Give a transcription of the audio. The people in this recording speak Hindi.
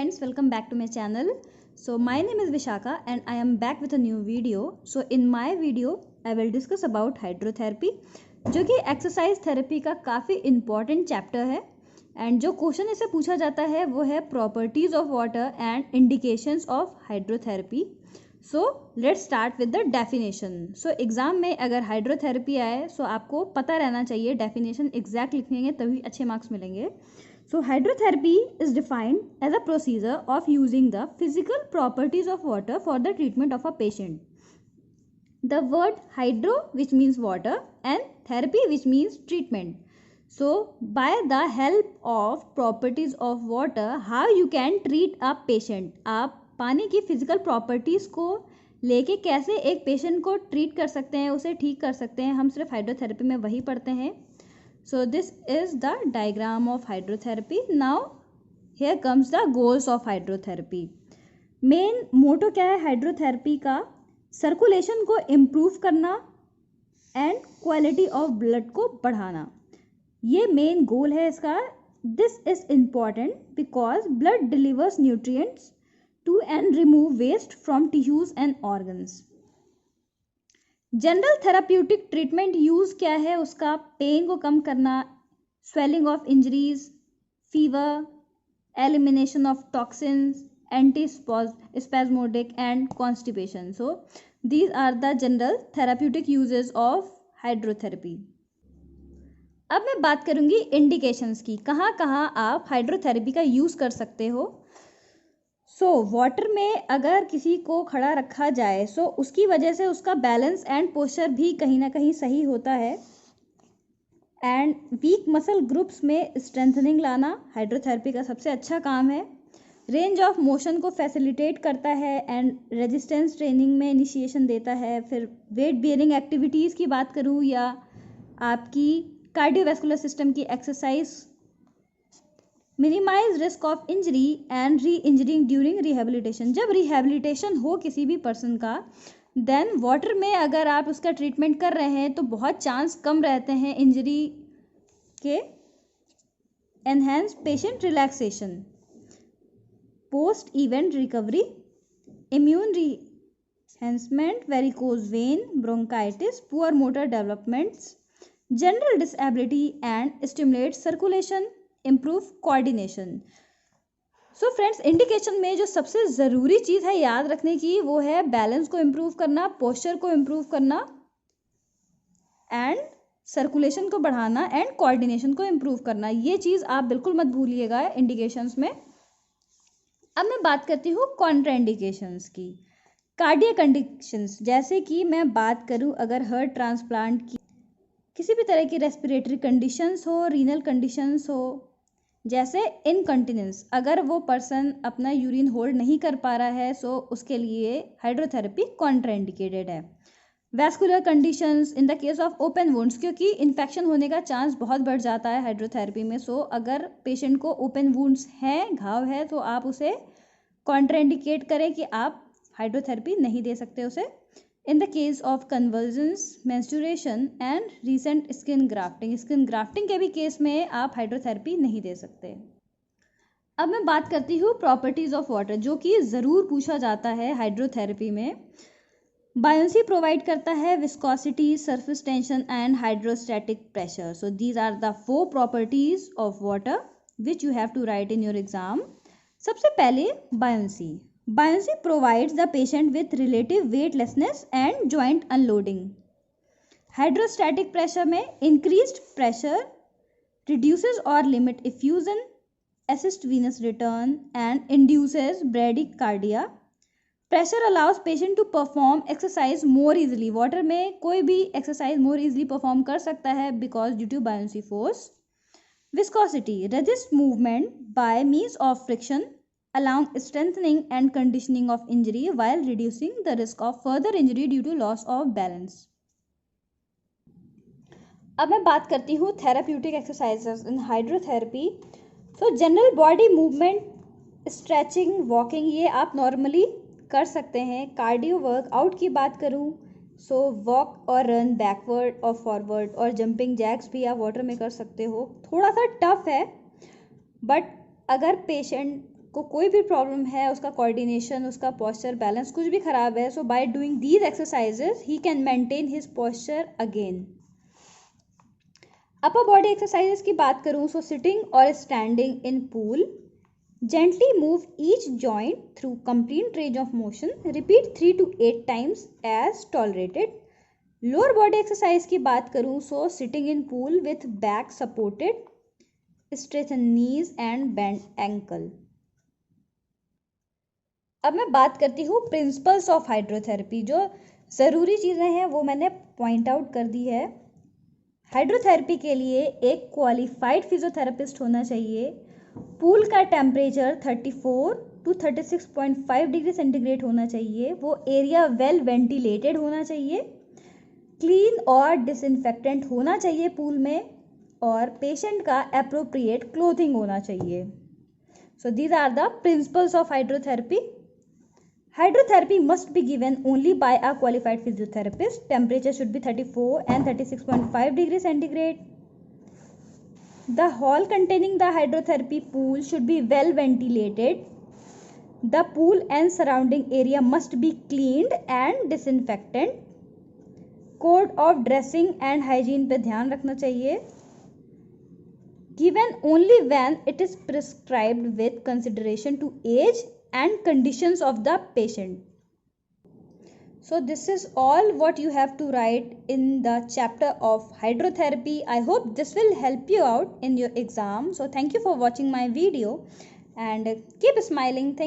friends, welcome back to my channel. So my name is Vishaka and I am back with a new video. So in my video I will discuss about hydrotherapy, जो कि एक्सरसाइज थेरेपी का काफ़ी इम्पॉर्टेंट चैप्टर है एंड जो क्वेश्चन इसे पूछा जाता है वो है properties of water and indications of hydrotherapy. So let's start with the definition. So exam में अगर हाइड्रोथेरेपी आए सो आपको पता रहना चाहिए डेफिनेशन एग्जैक्ट लिखेंगे तभी अच्छे मार्क्स मिलेंगे. So hydrotherapy is defined as a procedure of using the physical properties of water for the treatment of a patient. The word hydro, which means water, and therapy, which means treatment. So by the help of properties of water, how you can treat a patient. आप पानी की physical properties को लेके कैसे एक patient को treat कर सकते हैं, उसे ठीक कर सकते हैं, हम सिर्फ हाइड्रोथेरेपी में वही पढ़ते हैं. So this is the diagram of hydrotherapy. Now here comes the goals of hydrotherapy. Main motto क्या है हाइड्रोथेरेपी का? सर्कुलेशन को इम्प्रूव करना एंड क्वालिटी ऑफ ब्लड को बढ़ाना, ये मेन गोल है इसका. This is important because blood delivers nutrients to and remove waste from tissues and organs. General therapeutic treatment use क्या है उसका? पेन को कम करना, swelling of injuries, fever, elimination of toxins, anti spasmodic and constipation. So these are the general therapeutic uses of hydrotherapy. अब मैं बात करूंगी इंडिकेशंस की, कहाँ कहाँ आप हाइड्रोथेरेपी का यूज़ कर सकते हो. सो वाटर में अगर किसी को खड़ा रखा जाए सो उसकी वजह से उसका बैलेंस एंड पोस्चर भी कहीं ना कहीं सही होता है. एंड वीक मसल ग्रुप्स में स्ट्रेंथनिंग लाना हाइड्रोथेरेपी का सबसे अच्छा काम है. रेंज ऑफ मोशन को फैसिलिटेट करता है एंड रेजिस्टेंस ट्रेनिंग में इनिशिएशन देता है. फिर वेट बियरिंग एक्टिविटीज़ की बात करूँ या आपकी कार्डियोवैस्कुलर सिस्टम की exercise, minimize risk of injury and reinjuring during rehabilitation. जब रिहेबिलिटेशन हो किसी भी पर्सन का देन वाटर में अगर आप उसका ट्रीटमेंट कर रहे हैं तो बहुत चांस कम रहते हैं इंजरी के. Enhance patient relaxation, post event recovery, immune enhancement, varicose vein, bronchitis, poor motor developments, general disability and stimulate circulation, improve coordination. So friends, indication में जो सबसे ज़रूरी चीज़ है याद रखने की वो है बैलेंस को इम्प्रूव करना, पोस्चर को इम्प्रूव करना एंड सर्कुलेशन को बढ़ाना एंड कोऑर्डिनेशन को इम्प्रूव करना. ये चीज़ आप बिल्कुल मत भूलिएगा इंडिकेशंस में. अब मैं बात करती हूँ कॉन्ट्राइंडिकेशंस की. कार्डियक कंडीशंस, जैसे कि मैं बात करूँ अगर हार्ट ट्रांसप्लांट की, किसी भी तरह की रेस्पिरेटरी कंडीशंस हो, रीनल कंडीशंस हो, जैसे इनकंटिनेंस, अगर वो पर्सन अपना यूरिन होल्ड नहीं कर पा रहा है सो उसके लिए हाइड्रोथेरेपी कॉन्ट्राइंडिकेटेड है. Vascular conditions in the case of open wounds, क्योंकि इन्फेक्शन होने का चांस बहुत बढ़ जाता है हाइड्रोथेरेपी में. सो अगर पेशेंट को ओपन वुंड्स हैं, घाव है, तो आप उसे कॉन्ट्राइंडिकेट करें कि आप हाइड्रोथेरेपी नहीं दे सकते उसे. In the case of convulsions, menstruation and recent skin grafting के भी केस में आप हाइड्रोथेरेपी नहीं दे सकते. अब मैं बात करती हूँ प्रॉपर्टीज ऑफ वाटर, जो कि ज़रूर पूछा जाता है हाइड्रोथेरेपी में. बायोंसी प्रोवाइड करता है, viscosity, surface tension and hydrostatic pressure. So these are the 4 properties of water which you have to write in your exam. सबसे पहले buoyancy. Buoyancy provides the patient with relative weightlessness and joint unloading. Hydrostatic pressure में increased pressure reduces or limit effusion, assists venous return and induces bradycardia. Pressure allows patient to perform exercise more easily. Water में कोई भी exercise more easily perform कर सकता है because due to buoyancy force. Viscosity resists movement by means of friction, allowing strengthening and conditioning of injury while reducing the risk of further injury due to loss of balance. अब मैं बात करती हूँ थेराप्यूटिक एक्सरसाइजेस इन हाइड्रोथेरेपी. सो general body movement, stretching, walking, ये आप नॉर्मली कर सकते हैं. कार्डियो वर्कआउट की बात करूँ सो वॉक और रन, बैकवर्ड और फॉरवर्ड और जंपिंग जैक्स भी आप वाटर में कर सकते हो. थोड़ा सा टफ है बट अगर पेशेंट को कोई भी प्रॉब्लम है, उसका कोऑर्डिनेशन, उसका पोस्चर बैलेंस कुछ भी खराब है, so by doing these exercises he can maintain his posture again. Upper body exercises की बात करूँ, सो सिटिंग और standing in pool, gently move each joint through complete range of motion, repeat 3 to 8 times as tolerated। Lower body exercise की बात करूँ, so sitting in pool with back supported, straighten knees and bend ankle. अब मैं बात करती हूँ प्रिंसिपल्स ऑफ हाइड्रोथेरेपी। जो ज़रूरी चीज़ें हैं वो मैंने पॉइंट आउट कर दी है। हाइड्रोथेरेपी के लिए एक क्वालिफाइड फिजियोथेरेपिस्ट होना चाहिए। पूल का टेम्परेचर 34 to 36.5 डिग्री सेंटीग्रेड होना चाहिए। वो एरिया वेल वेंटिलेटेड होना चाहिए, क्लीन और डिसइंफेक्टेंट होना चाहिए पूल में, और पेशेंट का एप्रोप्रिएट क्लोथिंग होना चाहिए। So these are the principles of hydrotherapy. Hydrotherapy must be given only by a qualified physiotherapist. Temperature should be 34 and 36.5 degree centigrade. The hall containing the hydrotherapy pool should be well ventilated. The pool and surrounding area must be cleaned and disinfected. Code of dressing and hygiene पे ध्यान रखना चाहिए। Given only when it is prescribed with consideration to age and conditions of the patient. So this is all what you have to write in the chapter of hydrotherapy. I hope this will help you out in your exam. So thank you for watching my video and keep smiling. Thank you.